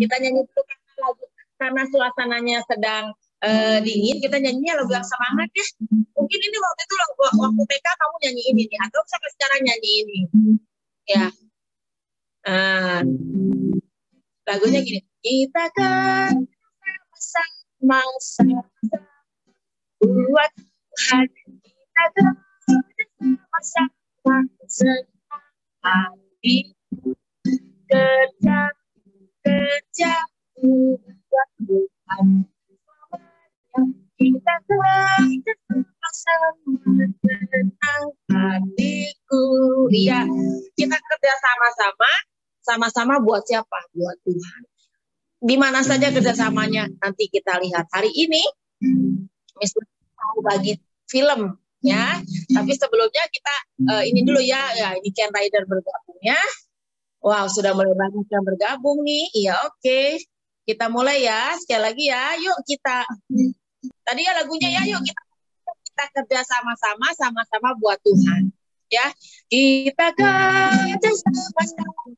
Kita nyanyi dulu karena lagu, karena suasananya sedang dingin, kita nyanyinya lagu yang semangat ya. Mungkin ini waktu itu waktu TK kamu nyanyi ini nih, atau sampai sekarang nyanyi ini. Ya. Lagunya gini. Kita kan sama-sama buat Tuhan. Kita kan sama-sama senang hati kerja buat Tuhan. Kita kan sama-sama senang hatiku. Iya, kita kerja sama-sama buat siapa? Buat Tuhan. Di mana saja kerjasamanya nanti kita lihat. Hari ini Miss mau bagi film ya, tapi sebelumnya kita ini dulu ya ini Ken Rider bergabung ya. Wow, sudah mulai banyak yang bergabung nih. Iya, oke. Kita mulai ya, sekali lagi ya. Yuk kita, tadi ya lagunya ya, yuk kita kerja sama-sama buat Tuhan. Ya, kita kerja sama-sama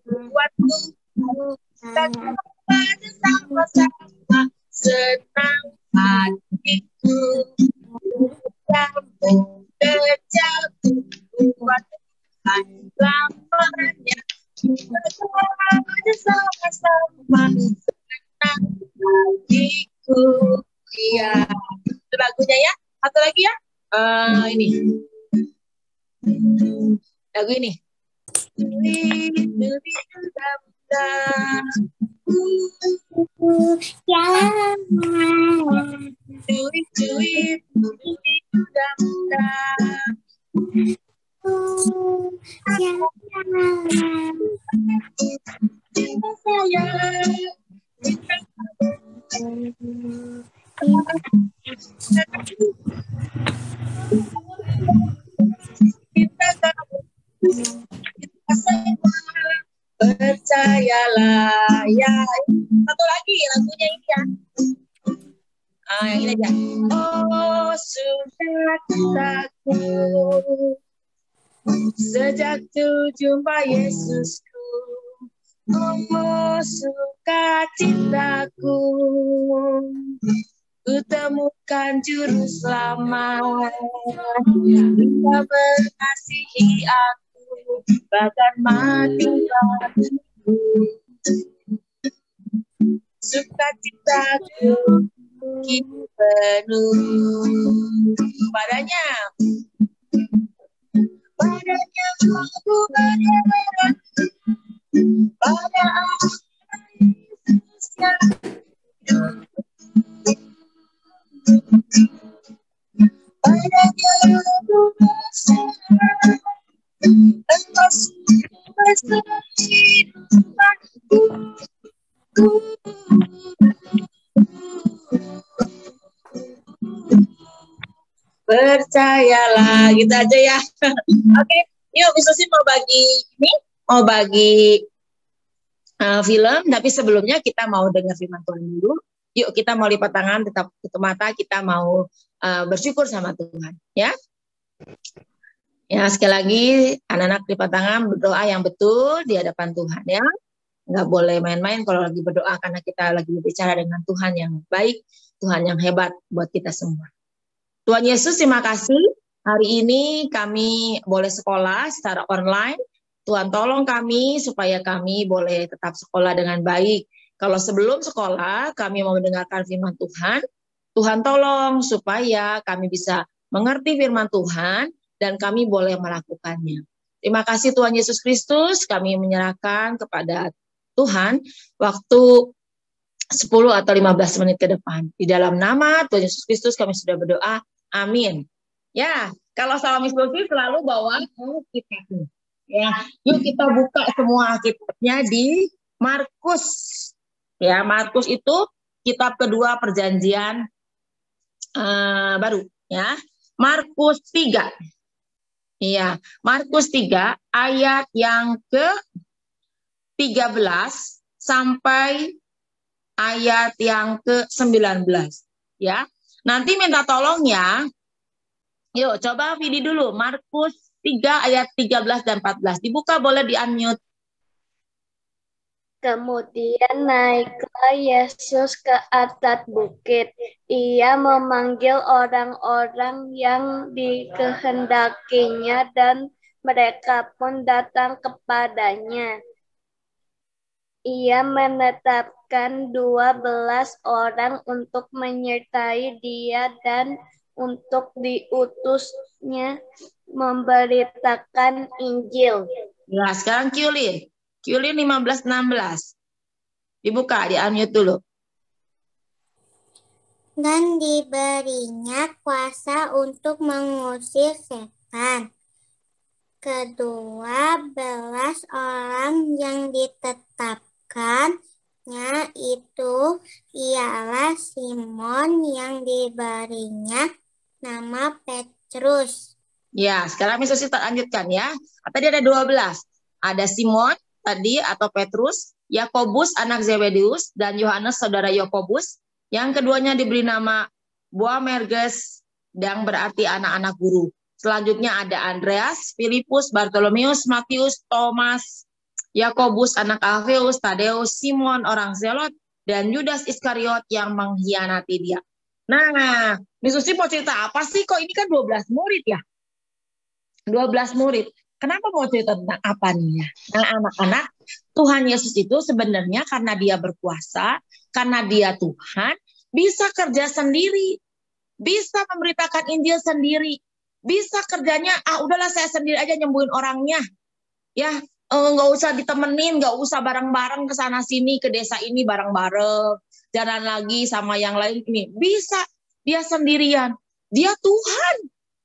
buat Tuhan. Kita kerja sama-sama senang hatiku. Kerja buat Tuhan lamanya. Kita kerja sama-sama senang hatiku. Iya, itu lagunya ya. Satu lagi ya. Ini lagu ini. Percayalah ya. Satu lagi lagunya ini ya. Yang ini aja. Oh sudah takut sejak tu jumpa Yesusku. Oh sukacitaku, ku temukan juru selamat. Dia mengasihi aku, bahkan mati bagiku. Sukacitaku kini penuh padanya. Padanya aku berharap, pada Yesus yang padanya aku berharap, engkau semesta kehidupanku. Percayalah, gitu aja ya. Oke, yuk Miss Lucy mau bagi film, tapi sebelumnya kita mau dengar firman Tuhan dulu. Yuk kita mau lipat tangan, tetap tutup mata, kita mau bersyukur sama Tuhan, ya. Ya, sekali lagi anak-anak lipat tangan, berdoa yang betul di hadapan Tuhan, ya. Nggak boleh main-main kalau lagi berdoa, karena kita lagi berbicara dengan Tuhan yang baik, Tuhan yang hebat buat kita semua. Tuhan Yesus, terima kasih. Hari ini kami boleh sekolah secara online. Tuhan tolong kami supaya kami boleh tetap sekolah dengan baik. Kalau sebelum sekolah kami mau mendengarkan firman Tuhan, Tuhan tolong supaya kami bisa mengerti firman Tuhan dan kami boleh melakukannya. Terima kasih Tuhan Yesus Kristus, kami menyerahkan kepada Tuhan waktu 10 atau 15 menit ke depan. Di dalam nama Tuhan Yesus Kristus kami sudah berdoa. Amin. Ya, kalau sama Miss Lucy selalu bawa Alkitab. Ya, yuk kita buka semua Alkitabnya di Markus. Ya, Markus itu kitab kedua perjanjian baru. Ya, Markus 3. Iya, Markus 3 ayat yang ke-13 sampai ayat yang ke-19. Ya. Nanti minta tolong ya. Yuk, coba video dulu. Markus 3 ayat 13 dan 14. Dibuka boleh di-unmute. Kemudian naiklah Yesus ke atas bukit. Ia memanggil orang-orang yang dikehendakinya dan mereka pun datang kepadanya. Ia menetapkan 12 orang untuk menyertai dia dan untuk diutusnya memberitakan Injil. Ya, sekarang Kyulin. Kyulin 15-16. Dibuka, di-unmute dulu. Dan diberinya kuasa untuk mengusir setan. Kedua belas orang yang ditetapkannya itu ialah Simon yang diberinya nama Petrus. Ya, sekarang Miss Susi lanjutkan ya. Tadi ada 12. Ada Simon tadi atau Petrus, Yakobus anak Zebedeus, dan Yohanes saudara Yakobus. Yang keduanya diberi nama Boanerges, yang berarti anak-anak guru. Selanjutnya ada Andreas, Filipus, Bartolomeus, Matius, Thomas, Yakobus anak Alfeus, Tadeus, Simon orang Zelot, dan Yudas Iskariot yang mengkhianati dia. Nah, Miss Susi mau cerita apa sih? Kok ini kan 12 murid ya? 12 murid. Kenapa mau cerita tentang apa nih ya? Nah, anak-anak, Tuhan Yesus itu sebenarnya karena dia berkuasa, karena dia Tuhan, bisa kerja sendiri, bisa memberitakan Injil sendiri, bisa kerjanya, udahlah saya sendiri aja nyembuhin orangnya, ya nggak usah ditemenin, nggak usah bareng-bareng ke sana sini, ke desa ini bareng-bareng, jalan lagi sama yang lain ini, bisa dia sendirian, dia Tuhan,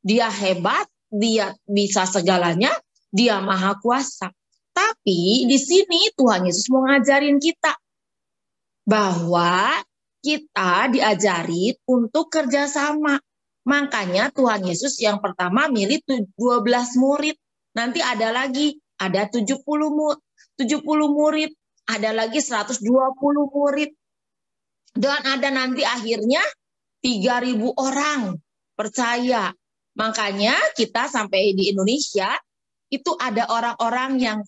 dia hebat, dia bisa segalanya, dia maha kuasa. Tapi di sini Tuhan Yesus mau ngajarin kita bahwa kita diajarin untuk kerjasama. Makanya Tuhan Yesus yang pertama milih 12 murid. Nanti ada lagi, ada 70 murid, ada lagi 120 murid. Dan ada nanti akhirnya 3.000 orang percaya. Makanya kita sampai di Indonesia, itu ada orang-orang yang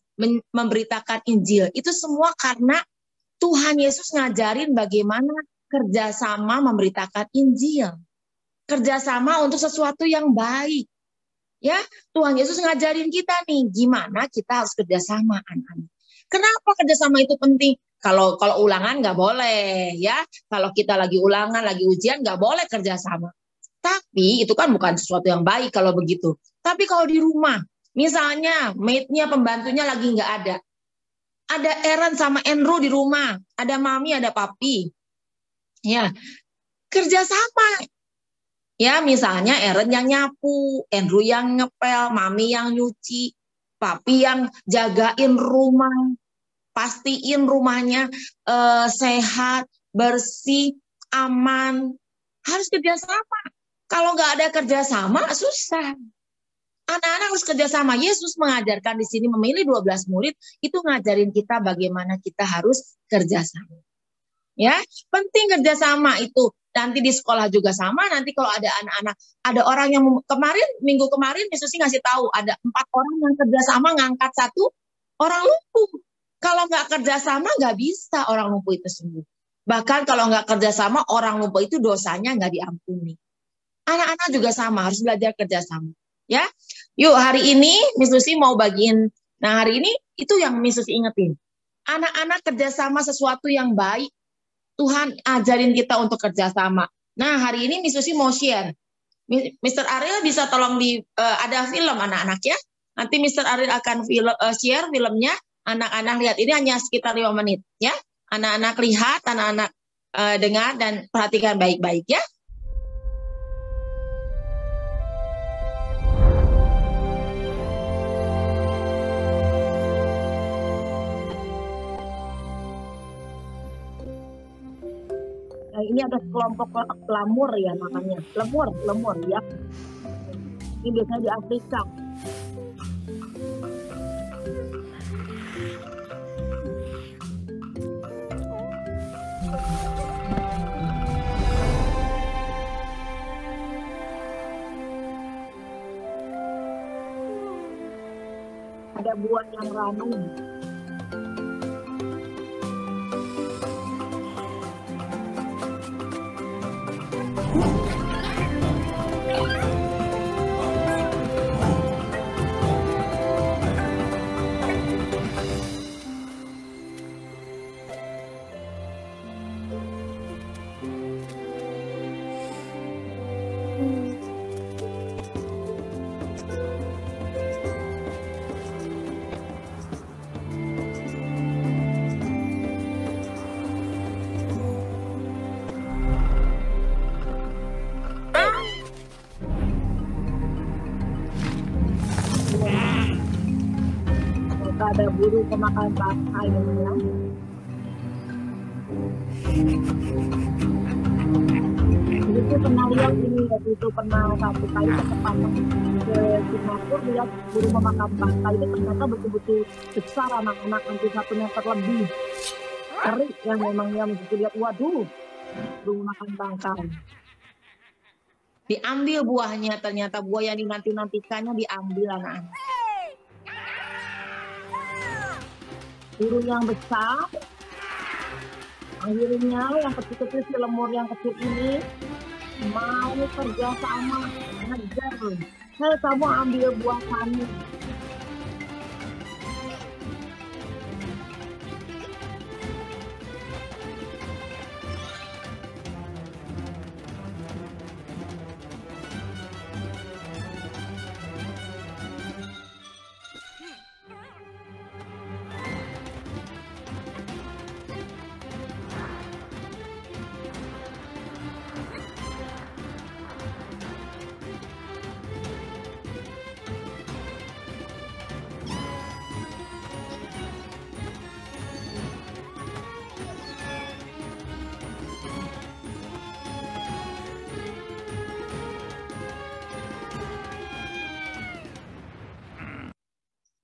memberitakan Injil. Itu semua karena Tuhan Yesus ngajarin bagaimana kerjasama memberitakan Injil. Kerjasama untuk sesuatu yang baik. Ya, Tuhan Yesus ngajarin kita nih, gimana kita harus kerjasama, anak-anak. Kenapa kerjasama itu penting? Kalau ulangan nggak boleh, ya. Kalau kita lagi ulangan, lagi ujian, nggak boleh kerjasama. Tapi itu kan bukan sesuatu yang baik kalau begitu. Tapi kalau di rumah, misalnya maidnya, pembantunya lagi nggak ada. Ada Aaron sama Andrew di rumah, ada mami, ada papi. Ya, kerjasama. Ya, misalnya Aaron yang nyapu, Andrew yang ngepel, mami yang nyuci, papi yang jagain rumah, pastiin rumahnya sehat, bersih, aman. Harus kerjasama. Kalau nggak ada kerjasama, susah. Anak-anak harus kerjasama. Yesus mengajarkan di sini memilih 12 murid, itu ngajarin kita bagaimana kita harus kerjasama. Ya, penting kerjasama itu. Nanti di sekolah juga sama. Nanti kalau ada anak-anak, ada orang yang minggu kemarin Yesus ngasih tahu ada 4 orang yang kerjasama ngangkat 1 orang lumpuh. Kalau nggak kerjasama nggak bisa orang lumpuh itu sembuh. Bahkan kalau nggak kerjasama orang lumpuh itu dosanya nggak diampuni. Anak-anak juga sama, harus belajar kerjasama. Ya, yuk hari ini Miss Lucy mau bagiin. Nah hari ini itu yang Miss Lucy ingetin. Anak-anak kerjasama sesuatu yang baik. Tuhan ajarin kita untuk kerjasama. Nah hari ini Miss Lucy mau share. Mr. Ariel bisa tolong ada film anak-anak ya. Nanti Mr. Ariel akan share filmnya. Anak-anak lihat, ini hanya sekitar 5 menit ya. Anak-anak lihat, anak-anak dengar dan perhatikan baik-baik ya. Ini ada kelompok lemur ya namanya, lemur ya. Ini biasanya di Afrika. Ada buah yang ranum. Guru pemakan bangkai ini ya. Itu pernah lihat ini, waktu itu pernah satu kali kesempatan ke Singapura lihat guru pemakan bangkai itu ternyata betul-betul besar, anak-anak hampir 1 meter lebih. Terik yang memangnya mesti lihat, waduh, guru makan bangkai. Diambil buahnya, ternyata buah yang dinanti-nantikannya diambil anak-anak. Guru yang besar, akhirnya yang kecil-kecil, si lemur yang kecil ini mau kerja sama, ngejar, hey kamu ambil buah kami.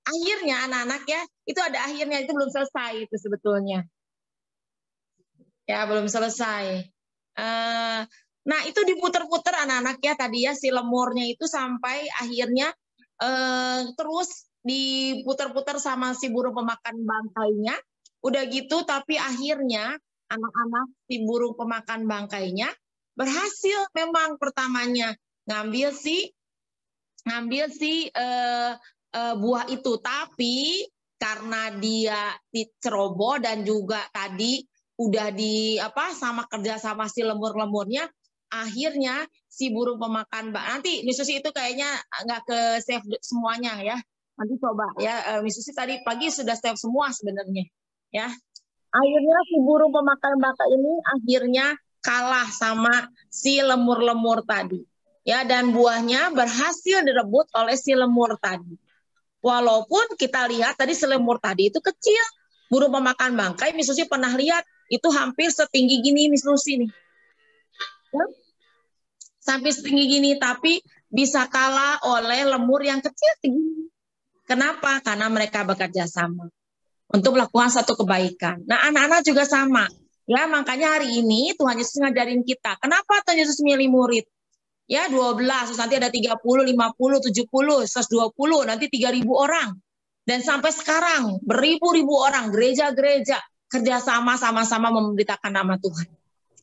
Akhirnya anak-anak ya, itu ada akhirnya, itu belum selesai itu sebetulnya. Ya, belum selesai. Nah, itu diputer-puter anak-anak ya tadi ya, si lemurnya itu sampai akhirnya terus diputer-puter sama si burung pemakan bangkainya. Udah gitu, tapi akhirnya anak-anak si burung pemakan bangkainya berhasil memang pertamanya ngambil si buah itu, tapi karena dia diceroboh dan juga tadi udah sama kerja sama si lemur-lemurnya, akhirnya si burung pemakan nanti Miss Susi itu kayaknya nggak ke save semuanya ya, nanti coba ya, Miss Susi tadi pagi sudah save semua sebenarnya ya. Akhirnya si burung pemakan bangkai ini akhirnya kalah sama si lemur-lemur tadi ya, dan buahnya berhasil direbut oleh si lemur tadi. Walaupun kita lihat tadi selemur tadi itu kecil, burung pemakan bangkai Miss Susi pernah lihat itu hampir setinggi gini Miss Susi nih, ya? Sampai setinggi gini, tapi bisa kalah oleh lemur yang kecil tinggi. Kenapa? Karena mereka bekerja sama untuk melakukan satu kebaikan. Nah, anak-anak juga sama, ya. Makanya hari ini Tuhan Yesus ngajarin kita. Kenapa Tuhan Yesus milih murid? Ya 12, terus nanti ada 30, 50, 70, 120, nanti 3.000 orang. Dan sampai sekarang beribu-ribu orang, gereja-gereja kerjasama sama-sama memberitakan nama Tuhan.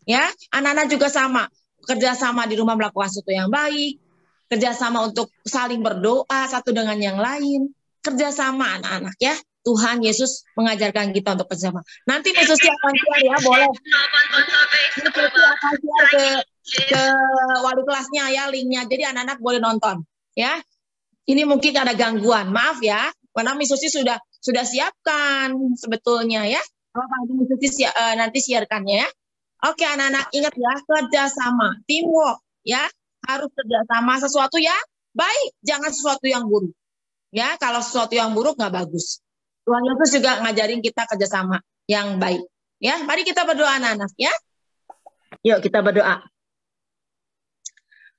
Ya, anak-anak juga sama, kerjasama di rumah melakukan sesuatu yang baik, kerjasama untuk saling berdoa satu dengan yang lain, kerjasama anak-anak ya. Tuhan Yesus mengajarkan kita untuk kerjasama. Nanti Miss Susi akan share ya, boleh. Miss Susi akan share ke wali kelasnya ya linknya, jadi anak-anak boleh nonton ya. Ini mungkin ada gangguan, maaf ya, karena Miss Susi sudah siapkan sebetulnya ya. Miss Susi nanti siarkannya ya. Oke anak-anak, ingat ya, kerjasama, teamwork ya, harus kerjasama, sesuatu yang baik, jangan sesuatu yang buruk ya. Kalau sesuatu yang buruk nggak bagus. Tuhan Yesus juga ngajarin kita kerjasama yang baik ya. Mari kita berdoa anak-anak ya. Yuk kita berdoa.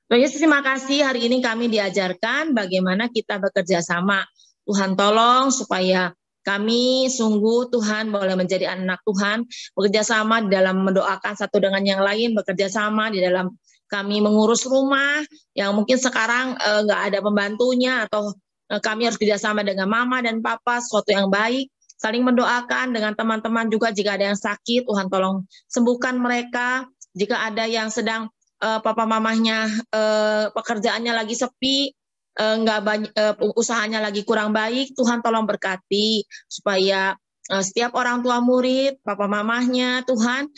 Tuhan Yesus, terima kasih hari ini kami diajarkan bagaimana kita bekerja sama. Tuhan tolong supaya kami sungguh Tuhan boleh menjadi anak Tuhan, bekerja sama di dalam mendoakan satu dengan yang lain, bekerja sama di dalam kami mengurus rumah yang mungkin sekarang nggak ada pembantunya, atau kami harus kerjasama dengan mama dan papa, sesuatu yang baik, saling mendoakan dengan teman-teman juga. Jika ada yang sakit, Tuhan tolong sembuhkan mereka. Jika ada yang sedang papa mamahnya pekerjaannya lagi sepi, nggak banyak, usahanya lagi kurang baik, Tuhan tolong berkati supaya setiap orang tua murid, papa mamahnya Tuhan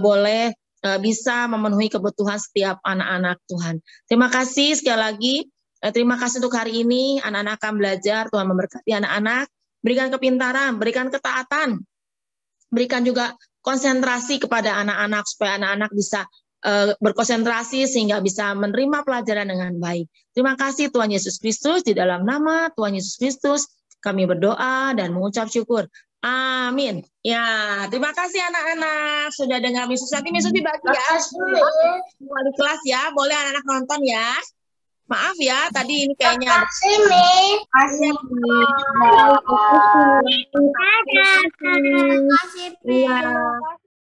boleh bisa memenuhi kebutuhan setiap anak-anak Tuhan. Terima kasih sekali lagi, terima kasih untuk hari ini anak-anak akan belajar. Tuhan memberkati anak-anak, berikan kepintaran, berikan ketaatan, berikan juga konsentrasi kepada anak-anak supaya anak-anak bisa berkonsentrasi sehingga bisa menerima pelajaran dengan baik. Terima kasih Tuhan Yesus Kristus, di dalam nama Tuhan Yesus Kristus Kami berdoa dan mengucap syukur. Amin. Ya, terima kasih anak-anak sudah dengar Miss Susi. Nanti Miss Susi bagi ya. Wali kelas ya, boleh anak-anak nonton ya. Maaf ya, tadi ini kayaknya ada. Terima kasih. Iya.